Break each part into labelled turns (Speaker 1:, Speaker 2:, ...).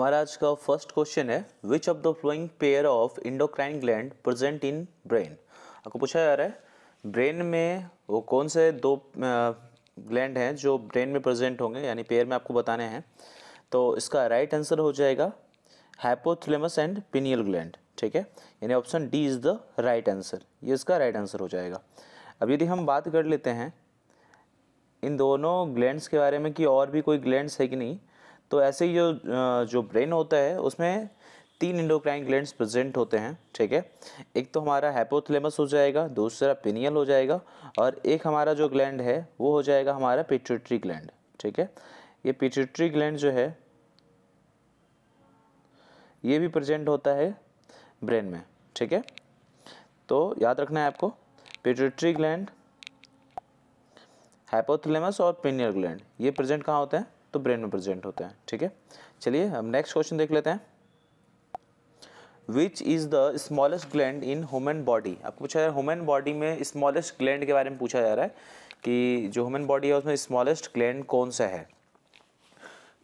Speaker 1: हमारा आज का फर्स्ट क्वेश्चन है which of the flowing pair of endocrine gland present in brain. आपको पूछा जा रहा है ब्रेन में वो कौन से दो ग्लैंड हैं जो ब्रेन में प्रेजेंट होंगे, यानी पेयर में आपको बताने हैं। तो इसका राइट आंसर हो जाएगा हाइपोथैलेमस एंड पिनियल ग्लैंड। ठीक है, यानी option D is the right answer, ये इसका राइट आंसर हो जाएगा। अब यदि हम बात कर लेते हैं इन दोनों ग्लैंड्स के बारे में कि और भी कोई ग्लैंड्स है कि नहीं, तो ऐसे ही जो ब्रेन होता है उसमें 3 इंडोक्राइन ग्लैंड्स प्रेजेंट होते हैं। ठीक है, एक तो हमारा हाइपोथैलेमस हो जाएगा, दूसरा पिनियल हो जाएगा, और एक हमारा जो ग्लैंड है वो हो जाएगा हमारा पिट्यूटरी ग्लैंड। ठीक है, ये पिट्यूटरी ग्लैंड जो है ये भी प्रेजेंट होता है ब्रेन में। ठीक है, तो याद रखना है आपको पिट्यूटरी ग्लैंड, हाइपोथैलेमस और पिनियल ग्लैंड ये प्रेजेंट कहाँ होते हैं, तो ब्रेन में प्रेजेंट होते हैं। ठीक है, चलिए हम नेक्स्ट क्वेश्चन देख लेते हैं। Which is the smallest gland in human body. आपको पूछा जा रहा है ह्यूमन बॉडी में स्मॉलेस्ट ग्लैंड के बारे में पूछा जा रहा है कि जो ह्यूमन बॉडी है उसमें स्मॉलेस्ट ग्लैंड कौन सा है।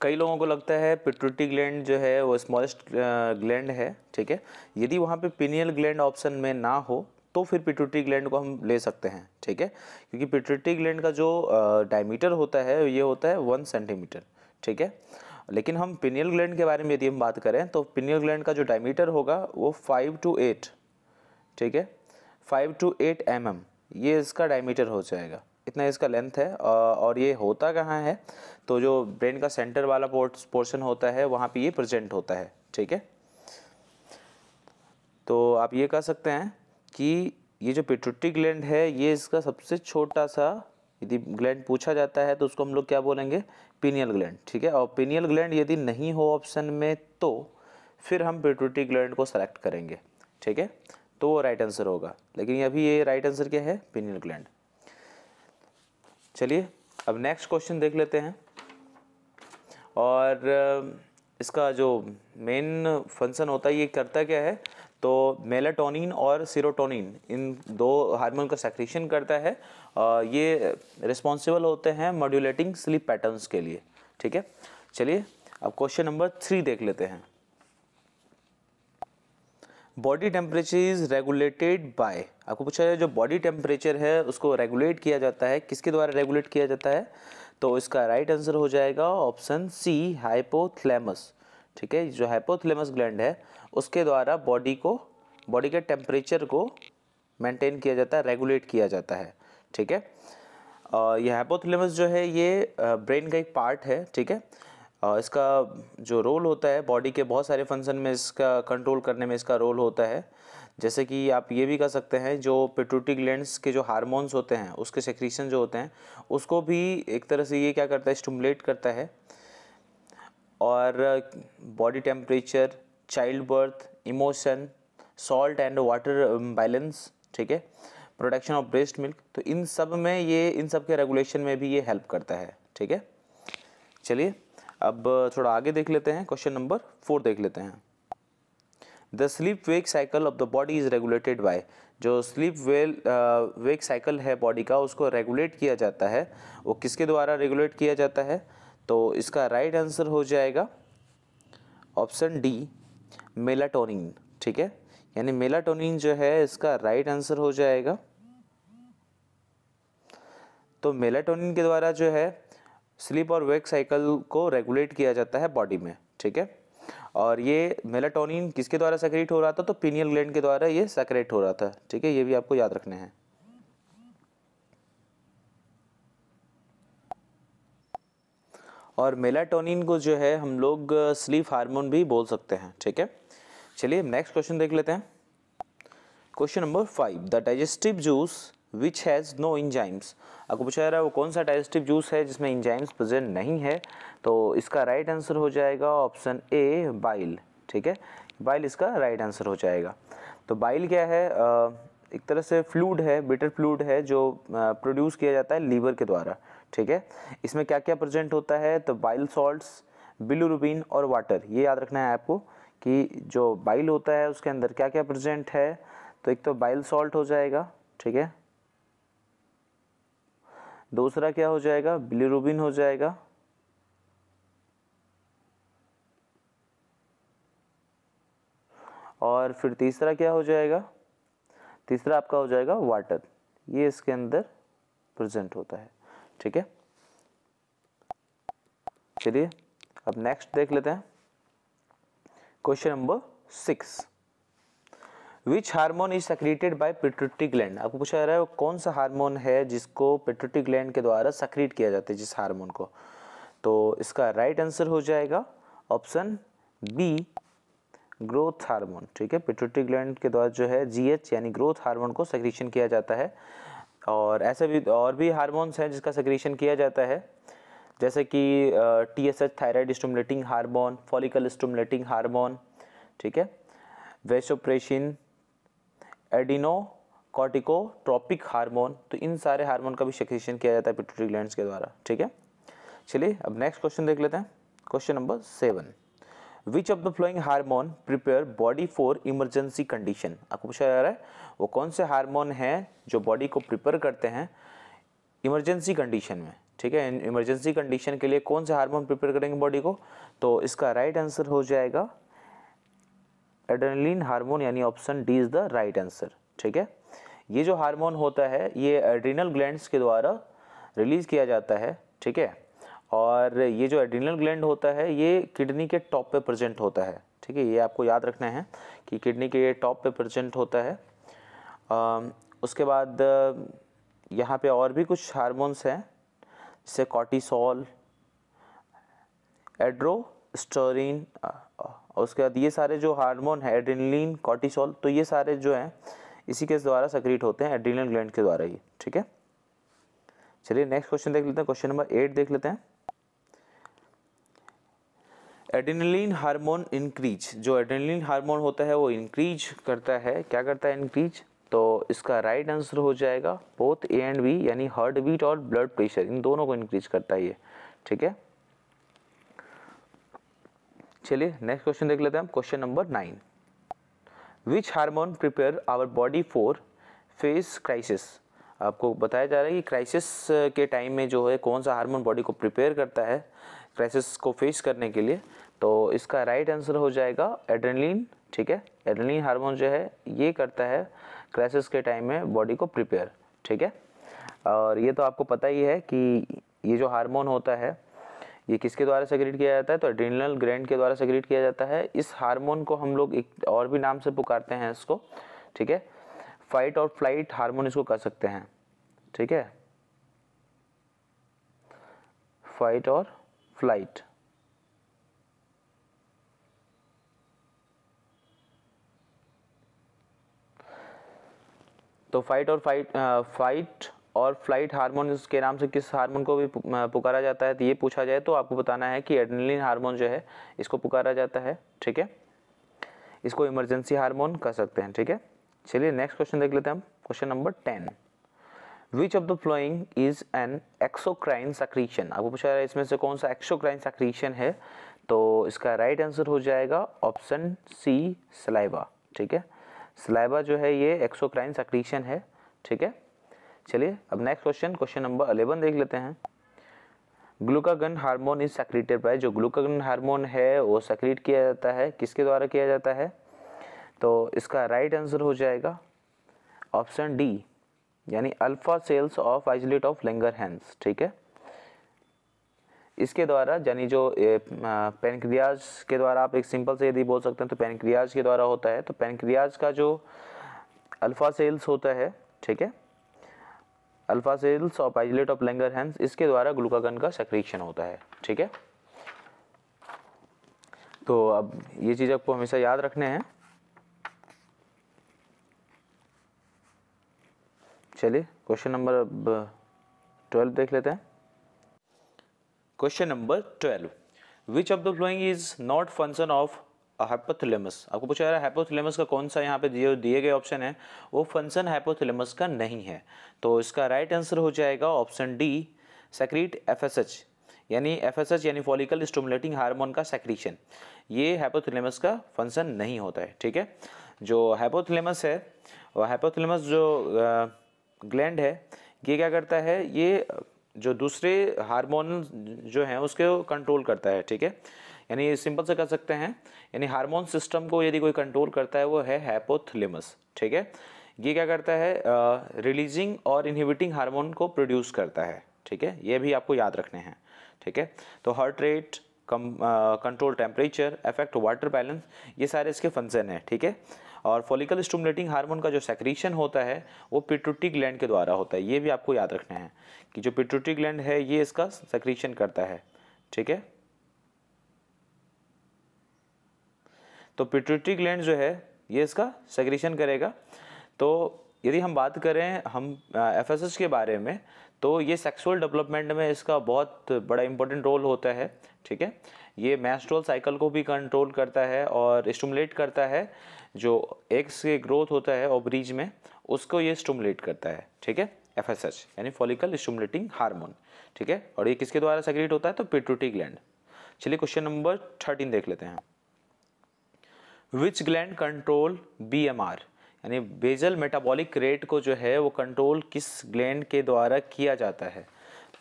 Speaker 1: कई लोगों को लगता है पिट्यूटरी ग्लैंड जो है वो स्मॉलेस्ट ग्लैंड है। ठीक है, यदि वहाँ पे पिनियल ग्लैंड ऑप्शन में ना हो तो फिर पिट्यूटरी ग्लैंड को हम ले सकते हैं। ठीक है, क्योंकि पिट्यूटरी ग्लैंड का जो डायमीटर होता है ये होता है 1 सेंटीमीटर। ठीक है, लेकिन हम पिनियल ग्लैंड के बारे में यदि हम बात करें तो पिनियल ग्लैंड का जो डायमीटर होगा वो 5 to 8, ठीक है, 5 to 8 mm ये इसका डायमीटर हो जाएगा, इतना इसका लेंथ है। और ये होता कहाँ है, तो जो ब्रेन का सेंटर वाला पोर्शन होता है वहाँ पे ये प्रेजेंट होता है। ठीक है, तो आप ये कह सकते हैं कि ये जो पिट्यूटरी ग्लैंड है ये इसका सबसे छोटा सा यदि ग्लैंड पूछा जाता है तो उसको हम लोग क्या बोलेंगे, पिनियल ग्लैंड। ठीक है, और पिनियल ग्लैंड यदि नहीं हो ऑप्शन में तो फिर हम पिट्यूटरी ग्लैंड को सेलेक्ट करेंगे। ठीक है, तो वो राइट आंसर होगा, लेकिन अभी ये राइट आंसर क्या है, पिनियल ग्लैंड। चलिए अब नेक्स्ट क्वेश्चन देख लेते हैं। और इसका जो मेन फंक्शन होता है ये करता क्या है, तो मेलाटोनिन और सीरोटोनिन इन दो हार्मोन का सेक्रेशन करता है। ये रिस्पॉन्सिबल होते हैं मॉड्यूलेटिंग स्लीप पैटर्न्स के लिए। ठीक है, चलिए अब क्वेश्चन नंबर 3 देख लेते हैं। Body temperature is regulated by. आपको पूछा है जो बॉडी टेम्परेचर है उसको रेगुलेट किया जाता है, किसके द्वारा रेगुलेट किया जाता है, तो इसका राइट आंसर हो जाएगा ऑप्शन सी, हाइपोथैलेमस। ठीक है, जो हाइपोथैलेमस ग्लैंड है उसके द्वारा बॉडी के टेम्परेचर को मेंटेन किया जाता है, रेगुलेट किया जाता है। ठीक है, ये हाइपोथैलेमस जो है ये ब्रेन का एक पार्ट है। ठीक है, इसका जो रोल होता है बॉडी के बहुत सारे फंक्शन में इसका कंट्रोल करने में इसका रोल होता है। जैसे कि आप ये भी कह सकते हैं जो पिट्यूटरी ग्लैंड्स के जो हार्मोन्स होते हैं उसके सेक्रीशन जो होते हैं उसको भी एक तरह से ये क्या करता है, स्टिमुलेट करता है। और body temperature, child birth, emotion, salt and water balance, ठीक है, प्रोडक्शन ऑफ ब्रेस्ट मिल्क, तो इन सब में ये इन सब के रेगुलेशन में भी ये हेल्प करता है। ठीक है, चलिए अब थोड़ा आगे देख लेते हैं, क्वेश्चन नंबर 4 देख लेते हैं। The sleep wake cycle of the body is regulated by. जो स्लीप वेक साइकिल है बॉडी का उसको रेगुलेट किया जाता है, वो किसके द्वारा रेगुलेट किया जाता है, तो इसका राइट आंसर हो जाएगा ऑप्शन डी, मेलाटोनिन। ठीक है, यानी मेलाटोनिन जो है इसका राइट आंसर हो जाएगा। तो मेलाटोनिन के द्वारा जो है स्लीप और वेक साइकिल को रेगुलेट किया जाता है बॉडी में। ठीक है, और ये मेलाटोनिन किसके द्वारा सेक्रेट हो रहा था, तो पिनियल ग्लैंड के द्वारा ये सेक्रेट हो रहा था। ठीक है, ये भी आपको याद रखने हैं। और मेलाटोनिन को जो है हम लोग स्लीप हार्मोन भी बोल सकते हैं। ठीक है, चलिए नेक्स्ट क्वेश्चन देख लेते हैं। Question number 5, the digestive juice which has no enzymes. आपको पूछा जा रहा है वो कौन सा डाइजेस्टिव जूस है जिसमें इंजाइम्स प्रेजेंट नहीं है, तो इसका राइट आंसर हो जाएगा ऑप्शन ए, बाइल। ठीक है, बाइल इसका राइट आंसर हो जाएगा। तो बाइल क्या है, एक तरह से फ्लूइड है, बिटर फ्लूइड है जो प्रोड्यूस किया जाता है लीवर के द्वारा। ठीक है, इसमें क्या क्या प्रेजेंट होता है, तो बाइल सॉल्ट्स, बिलिरुबिन और वाटर। ये याद रखना है आपको कि जो बाइल होता है उसके अंदर क्या क्या प्रेजेंट है, तो एक तो बाइल सॉल्ट हो जाएगा। ठीक है, दूसरा क्या हो जाएगा, बिलिरुबिन हो जाएगा, और फिर तीसरा क्या हो जाएगा, तीसरा आपका हो जाएगा वाटर, ये इसके अंदर प्रेजेंट होता है। ठीक है, चलिए अब नेक्स्ट देख लेते हैं। Question number 6, which hormone is secreted bye pituitary gland. आपको पूछा जा रहा है वो कौन सा हार्मोन है जिसको पिट्यूटरी ग्लैंड के द्वारा सेक्रेट किया जाता है, जिस हार्मोन को। तो इसका राइट आंसर हो जाएगा ऑप्शन बी, ग्रोथ हार्मोन। ठीक है, पिट्यूटरी ग्लैंड के द्वारा जो है जीएच यानी ग्रोथ हार्मोन को सेक्रेशन किया जाता है। और ऐसे भी और भी हार्मोन्स हैं जिसका सेक्रेशन किया जाता है, जैसे कि TSH thyroid stimulating hormone, follicle stimulating hormone, ठीक है, वेसोप्रेसिन, एडिनो कॉर्टिकोट्रोपिक हार्मोन। तो इन सारे हार्मोन का भी सेक्रेशन किया जाता है पिट्यूटरी ग्लैंड्स के द्वारा। ठीक है, चलिए अब नेक्स्ट क्वेश्चन देख लेते हैं। Question number 7, which of the flowing hormone prepare body for emergency condition. आपको पूछा जा रहा है वो कौन से हार्मोन हैं जो बॉडी को प्रिपेयर करते हैं इमरजेंसी कंडीशन में। ठीक है, इमरजेंसी कंडीशन के लिए कौन से हार्मोन प्रिपेयर करेंगे बॉडी को। तो इसका राइट आंसर हो जाएगा एड्रेनलिन हार्मोन, यानी option D is the right answer. ठीक है, ये जो हार्मोन होता है ये एड्रिनल ग्लैंड्स के द्वारा रिलीज किया जाता है। ठीक है, और ये जो एड्रिनल ग्लैंड होता है ये किडनी के टॉप पे प्रेजेंट होता है। ठीक है, ये आपको याद रखना है कि किडनी के टॉप पे प्रेजेंट होता है। उसके बाद यहाँ पे और भी कुछ हार्मोन्स हैं, जैसे कॉर्टिसोल, एड्रोस्टेरोन। उसके बाद ये सारे जो हार्मोन है एड्रेनलिन, कॉर्टिसोल, तो ये सारे जो हैं इसी के द्वारा सेक्रेट होते हैं एड्रिनल ग्लैंड के द्वारा ही। ठीक है, चलिए नेक्स्ट क्वेश्चन देख लेते हैं। क्वेश्चन नंबर 8 देख लेते हैं। एड्रेनलिन हार्मोन इंक्रीज, जो एड्रेनलिन हार्मोन होता है वो इंक्रीज करता है, क्या करता है इंक्रीज। तो इसका राइट आंसर हो जाएगा बोथ ए एंड बी, यानी हार्ट बीट और ब्लड प्रेशर, इन दोनों को इंक्रीज करता है ये। ठीक है, चलिए नेक्स्ट क्वेश्चन देख लेते हैं। Question number 9, which hormone prepare our body for face crisis. आपको बताया जा रहा है कि क्राइसिस के टाइम में जो है कौन सा हार्मोन बॉडी को प्रिपेयर करता है क्राइसिस को फेस करने के लिए। तो इसका राइट आंसर हो जाएगा एड्रेनलिन। ठीक है, एड्रेनलिन हार्मोन जो है ये करता है क्राइसिस के टाइम में बॉडी को प्रिपेयर। ठीक है, और ये तो आपको पता ही है कि ये जो हार्मोन होता है ये किसके द्वारा सेक्रेट किया जाता है, तो एड्रिनल ग्लैंड के द्वारा सेक्रेट किया जाता है। इस हार्मोन को हम लोग एक और भी नाम से पुकारते हैं इसको। ठीक है, फाइट और फ्लाइट हार्मोन इसको कह सकते हैं। ठीक है, फाइट और फ्लाइट। तो फाइट और फ्लाइट हार्मोन के नाम से किस हार्मोन को भी पुकारा जाता है, तो ये पूछा जाए तो आपको बताना है कि एड्रेनलिन हार्मोन जो है इसको पुकारा जाता है। ठीक है, इसको इमरजेंसी हार्मोन कह सकते हैं। ठीक है, चलिए नेक्स्ट क्वेश्चन देख लेते हैं हम। Question number 10, which of the following is an exocrine secretion. आपको पूछा है इसमें से कौन सा एक्सोक्राइन सेक्रीशन है। तो इसका राइट आंसर हो जाएगा ऑप्शन सी, सलाइवा। ठीक है, सलाइवा जो है ये एक्सोक्राइन सेक्रीशन है। ठीक है, चलिए अब नेक्स्ट क्वेश्चन, क्वेश्चन नंबर 11 देख लेते हैं। Glucagon hormone is secreted bye, जो ग्लूकागन हार्मोन है वो सेक्रेट किया जाता है, किसके द्वारा किया जाता है। तो इसका राइट आंसर हो जाएगा ऑप्शन डी, यानी alpha cells of isolate of Langerhans. ठीक है, इसके द्वारा, यानी जो पैनक्रियाज के द्वारा, आप एक सिंपल से यदि बोल सकते हैं तो पैनक्रियाज के द्वारा होता है। तो पैनक्रियाज का जो अल्फा सेल्स होता है, ठीक है, alpha cells of isolate of Langerhans, इसके द्वारा ग्लूकागन का सेक्रेशन होता है। ठीक है, तो अब ये चीज़ आपको हमेशा याद रखने हैं। चलिए क्वेश्चन नंबर 12 देख लेते हैं। Question number 12, which of the following is not function of hypothalamus. आपको पूछा जा रहा है हाइपोथैलेमस का कौन सा यहाँ पे दिए गए ऑप्शन है वो फंक्शन हाइपोथैलेमस का नहीं है। तो इसका राइट आंसर हो जाएगा ऑप्शन डी, सेक्रेट एफएसएच, यानी एफएसएच यानी फॉलिकल स्टिमुलेटिंग हार्मोन का सेक्रेशन, ये हाइपोथैलेमस का फंक्शन नहीं होता है। ठीक है, जो हाइपोथैलेमस है वो हाइपोथैलेमस जो ग्लैंड है ये क्या करता है, ये जो दूसरे हार्मोन जो हैं उसको कंट्रोल करता है। ठीक है, यानी सिंपल से कर सकते हैं, यानी हार्मोन सिस्टम को यदि कोई कंट्रोल करता है वो है हाइपोथैलेमस, ठीक है। ये क्या करता है, रिलीजिंग और इनहिबिटिंग हार्मोन को प्रोड्यूस करता है, ठीक है। ये भी आपको याद रखने हैं, ठीक है। तो heart rate, control temperature, affect water balance, ये सारे इसके फंक्शन हैं, ठीक है। और फॉलिकल स्टिमुलेटिंग हार्मोन का जो सेक्रीशन होता है वो पिट्यूटरी ग्लैंड के द्वारा होता है। ये भी आपको याद रखना है कि जो पिट्यूटरी ग्लैंड है ये इसका सेक्रीशन करता है, ठीक है। तो पिट्यूटरी ग्लैंड जो है ये इसका सेक्रीशन करेगा। तो यदि हम बात करें हम एफएसएच के बारे में, तो ये सेक्सुअल डेवलपमेंट में इसका बहुत बड़ा इंपॉर्टेंट रोल होता है, ठीक है। ये मेंस्ट्रुअल साइकिल को भी कंट्रोल करता है और स्टिमुलेट करता है, जो एग्स के ग्रोथ होता है ओवरीज में उसको ये स्टिमुलेट करता है, ठीक है। एफएसएच यानी फॉलिकल स्टिमुलेटिंग हार्मोन, ठीक है। और ये किसके द्वारा सेक्रेट होता है, तो पिट्यूटरी ग्लैंड। चलिए क्वेश्चन नंबर 13 देख लेते हैं। विच ग्लैंड कंट्रोल बीएमआर, यानी बेजल मेटाबॉलिक रेट को जो है वो कंट्रोल किस ग्लैंड के द्वारा किया जाता है।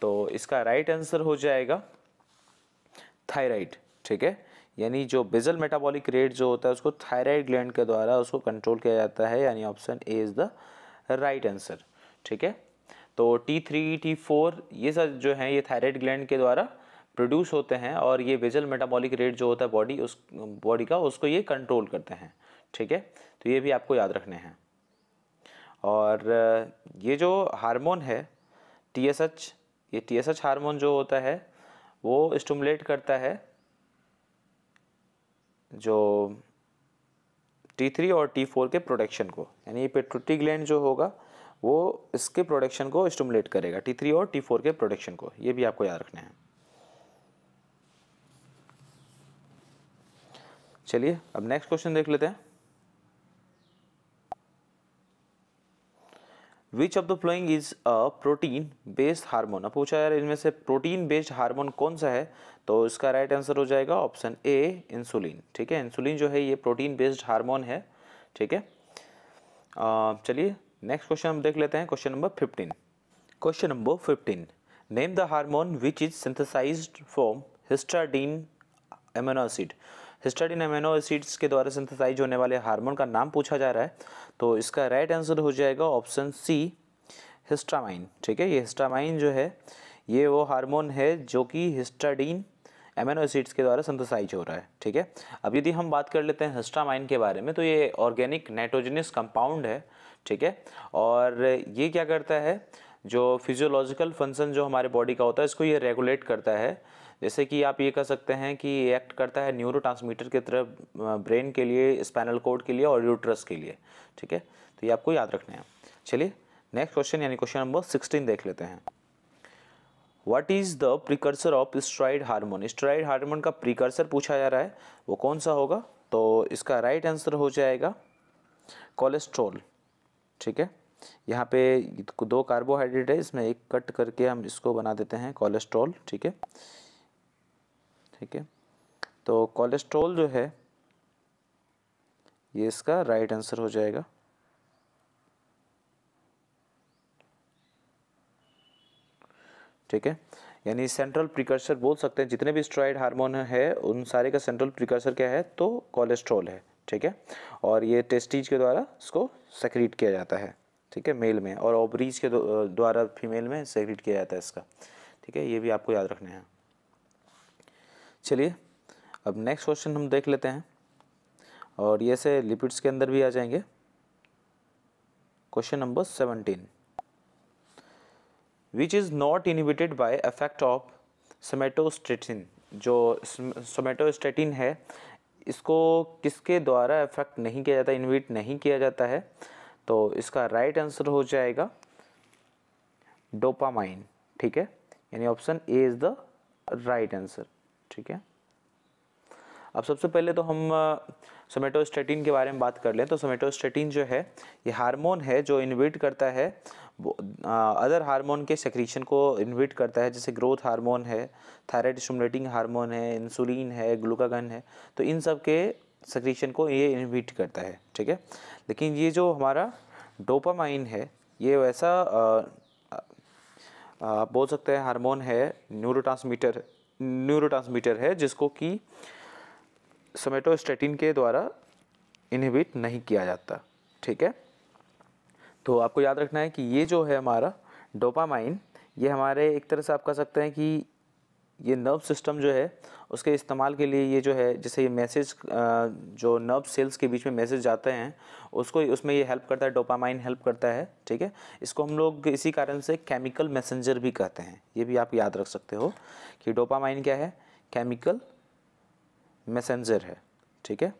Speaker 1: तो इसका राइट आंसर हो जाएगा थायराइड, ठीक है। यानी जो बेजल मेटाबॉलिक रेट जो होता है उसको थायराइड ग्लैंड के द्वारा उसको कंट्रोल किया जाता है, यानी option A is the right answer, ठीक है। तो T3, T4 ये सब जो हैं ये थायराइड ग्लैंड के द्वारा प्रोड्यूस होते हैं और ये बेजल मेटाबॉलिक रेट जो होता है बॉडी का उसको ये कंट्रोल करते हैं, ठीक है। तो ये भी आपको याद रखने हैं। और ये जो हार्मोन है TSH, ये TSH हार्मोन जो होता है वो स्टिमुलेट करता है जो T3 और T4 के प्रोडक्शन को, यानी पिट्यूटरी ग्लैंड जो होगा वो इसके प्रोडक्शन को स्टिमुलेट करेगा, T3 और T4 के प्रोडक्शन को। ये भी आपको याद रखना है। चलिए अब नेक्स्ट क्वेश्चन देख लेते हैं। Which of the following is a protein based hormone. अब पूछा यार इनमें से प्रोटीन बेस्ड हार्मोन कौन सा है, तो इसका राइट आंसर हो जाएगा ऑप्शन ए इंसुलिन, ठीक है। इंसुलिन जो है ये प्रोटीन बेस्ड हार्मोन है, ठीक है। चलिए नेक्स्ट क्वेश्चन हम देख लेते हैं, question number 15। Question number 15, name the hormone which is synthesised from histidine amino acid. Histidine amino acids के द्वारा सिंथेसाइज होने वाले हार्मोन का नाम पूछा जा रहा है, तो इसका राइट आंसर हो जाएगा ऑप्शन सी हिस्टामाइन, ठीक है। ये हिस्टामाइन जो है ये वो हार्मोन है जो कि हिस्टाडीन एमिनो एसिड्स के द्वारा सिंथेसाइज हो रहा है, ठीक है। अब यदि हम बात कर लेते हैं हिस्टामाइन के बारे में, तो ये ऑर्गेनिक नाइट्रोजनस कंपाउंड है, ठीक है। और ये क्या करता है, जो फिजियोलॉजिकल फंक्शन जो हमारे बॉडी का होता है इसको ये रेगुलेट करता है। जैसे कि आप ये कह सकते हैं कि एक्ट करता है न्यूरोट्रांसमीटर की तरह ब्रेन के लिए, स्पाइनल कॉर्ड के लिए और यूट्रस के लिए, ठीक है। तो ये आपको याद रखना है। चलिए नेक्स्ट क्वेश्चन यानी क्वेश्चन नंबर 16 देख लेते हैं। What is the precursor of steroid hormone. Steroid hormone का प्रिकर्सर पूछा जा रहा है, वो कौन सा होगा, तो इसका राइट आंसर हो जाएगा कोलेस्ट्रॉल, ठीक है। यहाँ पे 2 कार्बोहाइड्रेट है, इसमें एक कट करके हम इसको बना देते हैं कोलेस्ट्रॉल, ठीक है, ठीक है। तो कोलेस्ट्रॉल जो है ये इसका राइट आंसर हो जाएगा, ठीक है। यानी सेंट्रल प्रिकर्सर बोल सकते हैं, जितने भी स्टेरॉइड हार्मोन है उन सारे का सेंट्रल प्रिकर्सर क्या है, तो कोलेस्ट्रॉल है, ठीक है। और ये टेस्टिज के द्वारा इसको सेक्रीट किया जाता है, ठीक है, मेल में, और ओवरीज के द्वारा फीमेल में सेक्रीट किया जाता है इसका, ठीक है। ये भी आपको याद रखना है। चलिए अब नेक्स्ट क्वेश्चन हम देख लेते हैं, और ये से लिपिड्स के अंदर भी आ जाएंगे। Question number 17, which is not inhibited by effect of somatostatin. जो सोमेटोस्टेटिन है इसको किसके द्वारा इफेक्ट नहीं किया जाता, इनहिबिट नहीं किया जाता है, तो इसका राइट आंसर हो जाएगा डोपामाइन, ठीक है। यानी option A is the right answer, ठीक है। अब सबसे पहले तो हम सोमेटोस्टेटिन के बारे में बात कर लें। तो सोमेटोस्टेटिन जो है ये हार्मोन है जो इनहिबिट करता है अदर हार्मोन के सेक्रीशन को इनहिबिट करता है, जैसे ग्रोथ हार्मोन है, थायराइड स्टिमुलेटिंग हार्मोन है, इंसुलिन है, ग्लूकागन है, तो इन सब के सेक्रीशन को ये इनहिबिट करता है, ठीक है। लेकिन ये जो हमारा डोपामाइन है ये वैसा आप बोल सकते हैं हार्मोन है, न्यूरोट्रांसमीटर न्यूरोट्रांसमीटर है जिसको कि सोमेटोस्टेटिन के द्वारा इनहिबिट नहीं किया जाता, ठीक है। तो आपको याद रखना है कि ये जो है हमारा डोपामाइन, ये हमारे एक तरह से आप कह सकते हैं कि ये नर्व सिस्टम जो है उसके इस्तेमाल के लिए, ये जो है जैसे ये मैसेज जो नर्व सेल्स के बीच में मैसेज जाते हैं उसको, उसमें ये हेल्प करता है, डोपामाइन हेल्प करता है, ठीक है। इसको हम लोग इसी कारण से केमिकल मैसेंजर भी कहते हैं, ये भी आप याद रख सकते हो कि डोपामाइन क्या है, केमिकल मैसेंजर है, ठीक है।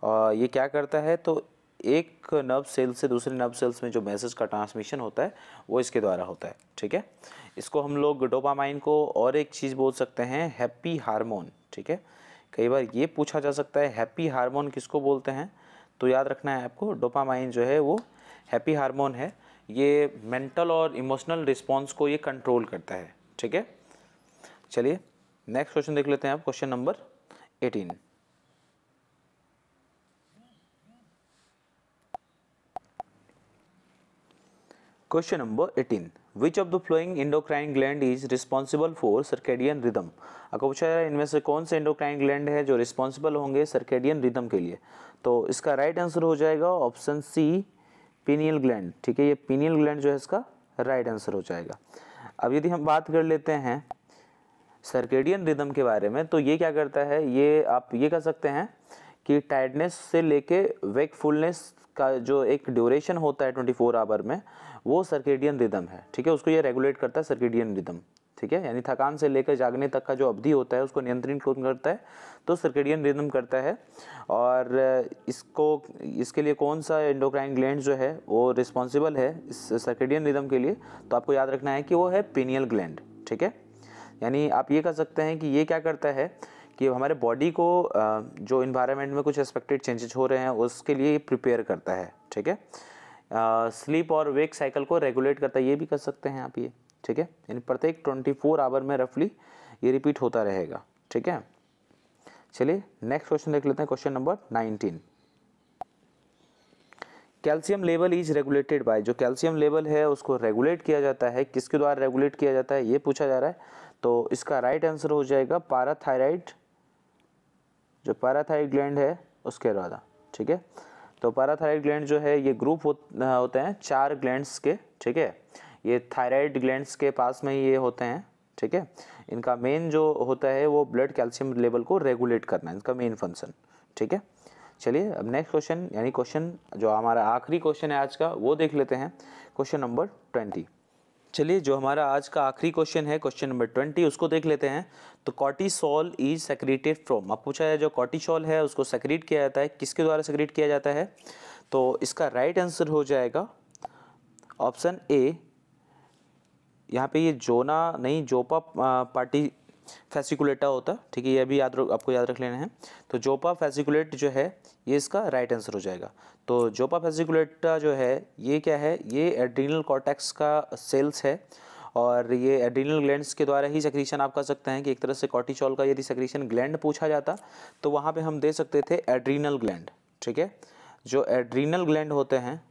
Speaker 1: और ये क्या करता है, तो एक नर्व सेल से दूसरे नर्व सेल्स में जो मैसेज का ट्रांसमिशन होता है वो इसके द्वारा होता है, ठीक है। इसको हम लोग डोपामाइन को और एक चीज़ बोल सकते हैं, हैप्पी हार्मोन, ठीक है। कई बार ये पूछा जा सकता है हैप्पी हार्मोन किसको बोलते हैं, तो याद रखना है आपको, डोपामाइन जो है वो हैप्पी हार्मोन है। ये मेंटल और इमोशनल रिस्पॉन्स को ये कंट्रोल करता है, ठीक है। चलिए नेक्स्ट क्वेश्चन देख लेते हैं आप, question number 18। Question number 18, which of the flowing endocrine gland is responsible for circadian rhythm. आपको पूछा जा रहा है इनमें से कौन से एंडोक्राइन ग्लैंड है जो रिस्पॉन्सिबल होंगे सर्केडियन रिदम के लिए। तो इसका राइट आंसर हो जाएगा ऑप्शन सी, पीनियल ग्लैंड, ठीक है। ये पीनियल ग्लैंड जो है इसका राइट आंसर हो जाएगा। अब यदि हम बात कर लेते हैं सर्केडियन रिदम के बारे में, तो ये क्या करता है, ये आप ये कह सकते हैं कि टायर्डनेस से लेके वेकफुलनेस का जो एक ड्यूरेशन होता है 24 आवर में, वो सर्केडियन रिदम है, ठीक है। उसको ये रेगुलेट करता है सर्केडियन रिदम, ठीक है। यानी थकान से लेकर जागने तक का जो अवधि होता है उसको नियंत्रित कौन करता है, तो सर्केडियन रिदम करता है। और इसके लिए कौन सा एंडोक्राइन ग्लैंड जो है वो रिस्पॉन्सिबल है इस सर्केडियन रिदम के लिए, तो आपको याद रखना है कि वो है पीनियल ग्लैंड, ठीक है। यानी आप ये कह सकते हैं कि ये क्या करता है कि हमारे बॉडी को जो इन्वायरमेंट में कुछ एक्सपेक्टेड चेंजेस हो रहे हैं उसके लिए प्रिपेयर करता है, ठीक है। स्लीप और वेक साइकिल को रेगुलेट करता है, ये भी कर सकते हैं आप ये, ठीक है। यानी प्रत्येक 24 आवर में रफली ये रिपीट होता रहेगा, ठीक है। चलिए नेक्स्ट क्वेश्चन देख लेते हैं, question number 19। Calcium level is regulated by, जो कैल्शियम लेवल है उसको रेगुलेट किया जाता है, किसके द्वारा रेगुलेट किया जाता है ये पूछा जा रहा है। तो इसका राइट आंसर हो जाएगा पाराथायराइड, जो पाराथायराइड ग्लैंड है उसके द्वारा, ठीक है। तो पाराथायराइड ग्लैंड जो है ये ग्रुप होते हैं 4 ग्लैंड्स के, ठीक है। ये थायराइड ग्लैंड्स के पास में ये होते हैं, ठीक है। इनका मेन जो होता है वो ब्लड कैल्शियम लेवल को रेगुलेट करना है, इनका मेन फंक्शन, ठीक है। चलिए अब नेक्स्ट क्वेश्चन, यानी क्वेश्चन जो हमारा आखिरी क्वेश्चन है आज का, वो देख लेते हैं, क्वेश्चन नंबर 20। चलिए जो हमारा आज का आखिरी क्वेश्चन है, क्वेश्चन नंबर 20, उसको देख लेते हैं। तो कॉर्टिसोल इज सेक्रेटेड फ्रॉम, अब पूछा है जो कॉर्टिसोल है उसको सेक्रेट किया जाता है, किसके द्वारा सेक्रेट किया जाता है, तो इसका राइट आंसर हो जाएगा ऑप्शन ए। यहाँ पे ये जोना नहीं, जोपा पार्टी फैसिकुलेटा होता, ठीक है। ये भी आपको याद रख लेना है। तो जोपा फैसिकुलेट जो है ये इसका राइट आंसर हो जाएगा। तो जोपा फैसिकुलेटा जो है ये क्या है, ये एड्रीनल कॉर्टेक्स का सेल्स है, और ये एड्रीनल ग्लैंड्स के द्वारा ही सेक्रीशन आप कह सकते हैं कि एक तरह से कॉर्टिसोल का यदि सेक्रीशन ग्लैंड पूछा जाता तो वहाँ पे हम दे सकते थे एड्रीनल ग्लैंड, ठीक है। जो एड्रीनल ग्लैंड होते हैं,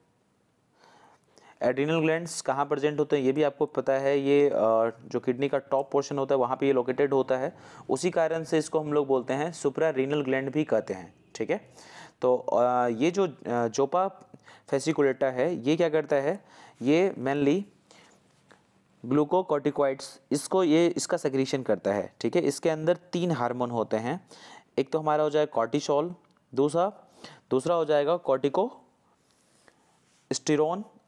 Speaker 1: एड्रीनल ग्लैंड्स कहाँ प्रेजेंट होते हैं ये भी आपको पता है, ये जो किडनी का टॉप पोर्शन होता है वहाँ पे ये लोकेटेड होता है, उसी कारण से इसको हम लोग बोलते हैं सुप्रा रीनल ग्लैंड भी कहते हैं, ठीक है। तो ये जो जोपा फैसिकुलेटा है ये क्या करता है, ये मेनली ग्लूकोकॉर्टिकॉइड्स इसका सेक्रीशन करता है, ठीक है। इसके अंदर 3 हार्मोन होते हैं, एक तो हमारा हो जाएगा कॉर्टिसोल, दूसरा हो जाएगा कॉर्टिकोस्टेरोन,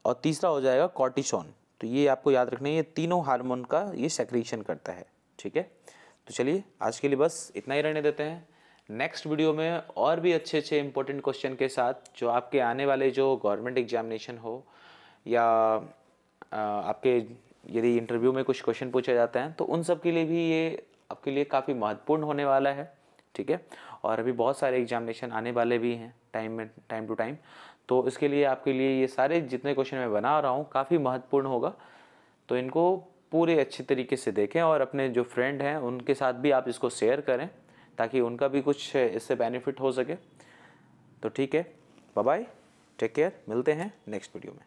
Speaker 1: और तीसरा हो जाएगा कॉर्टिसोन। तो ये आपको याद रखना है, ये तीनों हार्मोन का ये सेक्रीशन करता है, ठीक है। तो चलिए आज के लिए बस इतना ही रहने देते हैं। नेक्स्ट वीडियो में और भी अच्छे इंपॉर्टेंट क्वेश्चन के साथ, जो आपके आने वाले जो गवर्नमेंट एग्जामिनेशन हो या आपके यदि इंटरव्यू में कुछ क्वेश्चन पूछे जाते हैं तो उन सब के लिए भी ये आपके लिए काफ़ी महत्वपूर्ण होने वाला है, ठीक है। और अभी बहुत सारे एग्जामिनेशन आने वाले भी हैं टाइम टू टाइम, तो इसके लिए आपके लिए ये सारे जितने क्वेश्चन मैं बना रहा हूँ काफ़ी महत्वपूर्ण होगा। तो इनको पूरे अच्छे तरीके से देखें और अपने जो फ्रेंड हैं उनके साथ भी आप इसको शेयर करें ताकि उनका भी कुछ इससे बेनिफिट हो सके। तो ठीक है, बाय बाय, टेक केयर, मिलते हैं नेक्स्ट वीडियो में।